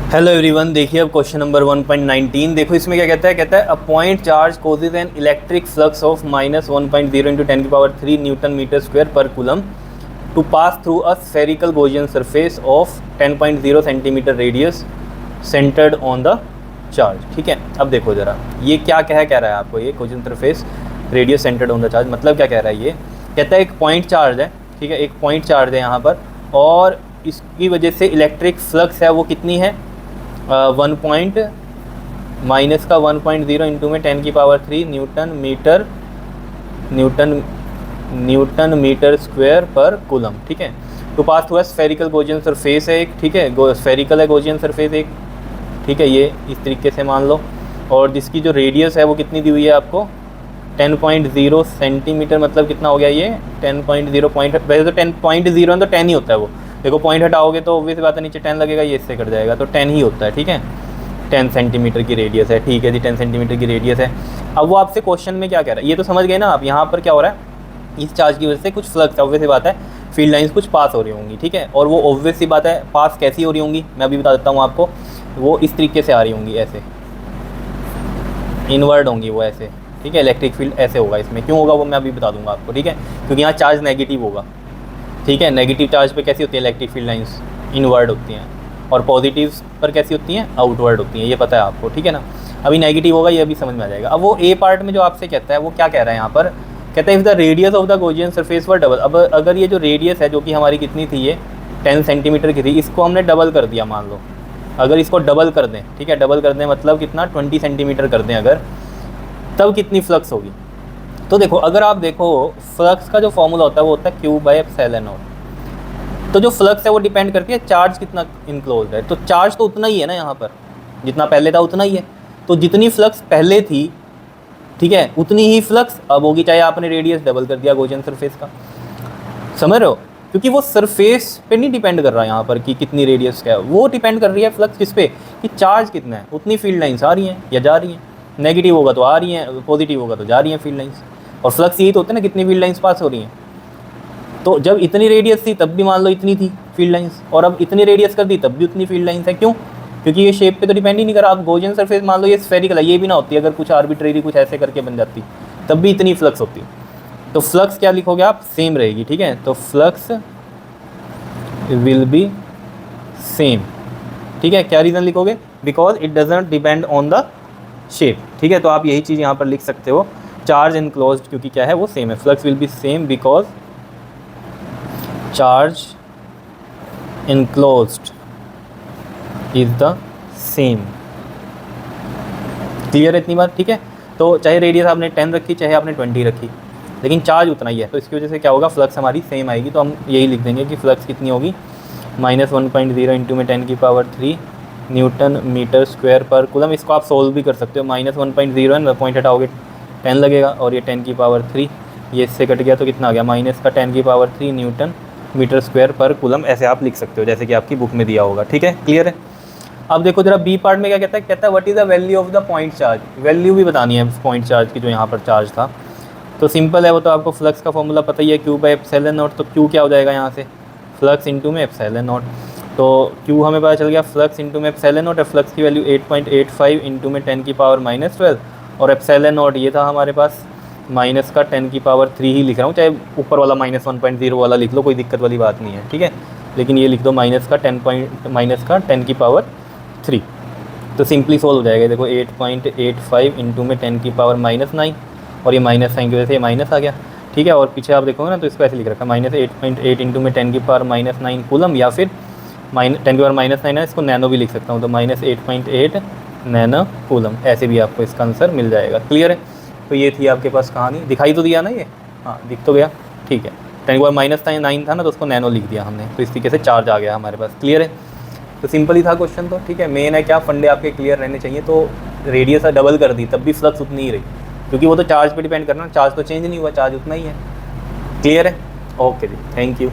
Hello everyone, देखिए अब question number 1.19 देखो इसमें क्या कहता है a point charge causes an electric flux of -1.0 into 10⁻³ newton metre square पर coulomb to pass through a spherical Gaussian surface of 10.0 centimetre radius centred on the charge. ठीक है, अब देखो ज़रा ये क्या कह रहा है आपको, ये Gaussian surface radius centred on the charge मतलब क्या कह रहा है। ये कहता है एक पॉइंट चार्ज है, ठीक है, एक पॉइंट चार्ज है यहाँ पर, और इसकी वजह से इलेक्ट्रिक फ्लक्स है वो कितनी है, 1.0 इंटू में 10⁻³ न्यूटन मीटर स्क्वायर पर कूलम। ठीक है, तो पास हुआ स्फेरिकल गॉसियन सरफेस है एक, ठीक है, स्फेरिकल है गॉसियन सरफेस एक, ठीक है, ये इस तरीके से मान लो, और जिसकी जो रेडियस है वो कितनी दी हुई है आपको 10.0 सेंटीमीटर, मतलब कितना हो गया ये 10.0 पॉइंट, वैसे तो 10.0 तो 10 ही होता है वो, देखो पॉइंट हटाओगे तो ऑब्वियस बात है नीचे 10 लगेगा, ये इससे कट जाएगा, तो 10 ही होता है। ठीक है, 10 सेंटीमीटर की रेडियस है, ठीक है जी, 10 सेंटीमीटर की रेडियस है। अब वो आपसे क्वेश्चन में क्या कह रहा है ये तो समझ गए ना आप, यहाँ पर क्या हो रहा है, इस चार्ज की वजह से कुछ फ्लक्स, ऑब्वियस सी बात है फील्ड लाइंस कुछ पास हो रही होंगी, ठीक है, और वो ऑब्वियस सी बात है पास कैसी हो रही होंगी मैं अभी बता देता हूँ आपको, वो इस तरीके से आ रही होंगी, ऐसे इनवर्ड होंगी वो ऐसे, ठीक है, इलेक्ट्रिक फील्ड ऐसे होगा, इसमें क्यों होगा वो मैं अभी बता दूंगा आपको, ठीक है, क्योंकि यहाँ चार्ज नेगेटिव होगा, ठीक है, नेगेटिव चार्ज पे कैसी होती है इलेक्ट्रिक फील्ड लाइंस, इनवर्ड होती हैं, और पॉजिटिव पर कैसी होती हैं, आउटवर्ड होती हैं, ये पता है आपको, ठीक है ना। अभी नेगेटिव होगा ये अभी समझ में आ जाएगा। अब वो ए पार्ट में जो आपसे कहता है वो क्या कह रहा है यहाँ पर, कहता है if the radius of the Gaussian surface were double. अब अगर ये जो रेडियस है जो कि हमारी कितनी थी, ये 10 सेंटीमीटर की थी, इसको हमने डबल कर दिया, मान लो अगर इसको डबल कर दें, ठीक है, डबल कर दें मतलब कितना 20 सेंटीमीटर कर दें अगर, तब कितनी फ्लक्स होगी। तो देखो अगर आप देखो फ्लक्स का जो फॉर्मूला होता है वो होता है Q/ε0। तो जो फ्लक्स है वो डिपेंड करती है चार्ज कितना इनक्लोज है, तो चार्ज तो उतना ही है ना यहाँ पर, जितना पहले था उतना ही है, तो जितनी फ्लक्स पहले थी, ठीक है, उतनी ही फ्लक्स अब होगी, चाहे आपने रेडियस डबल कर दिया गॉसियन सरफेस का, समझ रहे हो, क्योंकि वो सरफेस पे नहीं डिपेंड कर रहा है यहाँ पर कि कितनी रेडियस क्या है, वो डिपेंड कर रही है फ्लक्स किस पे, कि चार्ज कितना है, उतनी फील्ड लाइंस आ रही हैं या जा रही हैं, नेगेटिव होगा तो आ रही हैं, पॉजिटिव होगा तो जा रही हैं फील्ड लाइंस, और फ्लक्स यही तो होता है ना कितनी फील्ड लाइंस पास हो रही हैं। तो जब इतनी रेडियस थी तब भी मान लो इतनी थी फील्ड लाइंस, और अब इतनी रेडियस कर दी तब भी उतनी फील्ड लाइंस है, क्यों, क्योंकि ये शेप पे तो डिपेंड ही नहीं करा। आप गॉसियन सरफेस मान लो ये स्फेरिकल है, ये भी ना होती अगर कुछ आर्बिट्रेरी कुछ ऐसे करके बन जाती तब भी इतनी फ्लक्स होती, तो फ्लक्स क्या लिखोगे आप, सेम रहेगी, ठीक है, तो फ्लक्स विल बी सेम, ठीक है, क्या रीज़न लिखोगे, because it doesn't depend on the shape, ठीक है, तो आप यही चीज़ यहाँ पर लिख सकते हो, चार्ज इनक्लोज्ड क्योंकि क्या है वो सेम है, flux will be same because charge enclosed is the same. Clear है इतनी बात, ठीक है, तो चाहे रेडियस आपने 10 रखी चाहे आपने 20 रखी, लेकिन चार्ज उतना ही है, तो इसकी वजह से क्या होगा, फ्लक्स हमारी सेम आएगी, तो हम यही लिख देंगे कि फ्लक्स कितनी होगी -1.0 इंटू में 10⁻³ न्यूटन मीटर स्क्वायर पर कूलम। इसको आप सोल्व भी कर सकते हो, -1.0 है ना, पॉइंट हटाओगे 10 लगेगा, और ये 10⁻³ ये इससे कट गया तो कितना आ गया, -10⁻³ न्यूटन मीटर स्क्वायर पर कूलम, ऐसे आप लिख सकते हो जैसे कि आपकी बुक में दिया होगा, ठीक है, क्लियर है। अब देखो जरा बी पार्ट में क्या कहता है what is the value of the point charge, value भी बतानी है पॉइंट चार्ज की जो यहाँ पर चार्ज था, तो सिंपल है वो तो आपको फ्लक्स का फॉर्मूला पता ही है, Q/ε0, तो Q क्या हो जाएगा यहाँ से, फ्लक्स इंटू में ε0, तो Q हमें पता चल गया फ्लक्स इंटू में ε0 है, फ्लक्स की वैल्यू 8.85 इंटू में 10⁻⁻12, और ε0 ये था हमारे पास -10⁻³ ही लिख रहा हूँ, चाहे ऊपर वाला -1.0 वाला लिख लो, कोई दिक्कत वाली बात नहीं है, ठीक है, लेकिन ये लिख दो -10⁻³ तो सिंपली सोल्व हो जाएगा। देखो 8.85 इंटू में 10⁻⁻9, और ये माइनस साइन की वजह से ये माइनस आ गया, ठीक है, और पीछे आप देखोगे ना तो इसको ऐसे लिख रखा है -8.8 इंटू में 10⁻⁻9 कूलम, या फिर 10⁻�9 है, इसको नैनो भी लिख सकता हूँ, तो -8.8 नैनो कूलम, ऐसे भी आपको इसका आंसर मिल जाएगा। क्लियर है, तो ये थी आपके पास कहानी, दिखाई तो दिया ना ये, हाँ दिख तो गया, ठीक है, 10⁻�9 था ना तो उसको नैनो लिख दिया हमने, तो इस तरीके से चार्ज आ गया हमारे पास। क्लियर है, तो सिंपल ही था क्वेश्चन, तो ठीक है, मेन है क्या, फंडे आपके क्लियर रहने चाहिए, तो रेडियस डबल कर दी तब भी फ्लक्स उतनी ही रही, क्योंकि वो तो चार्ज पे डिपेंड करना, चार्ज तो चेंज नहीं हुआ, चार्ज उतना ही है। क्लियर है, ओके जी, थैंक यू।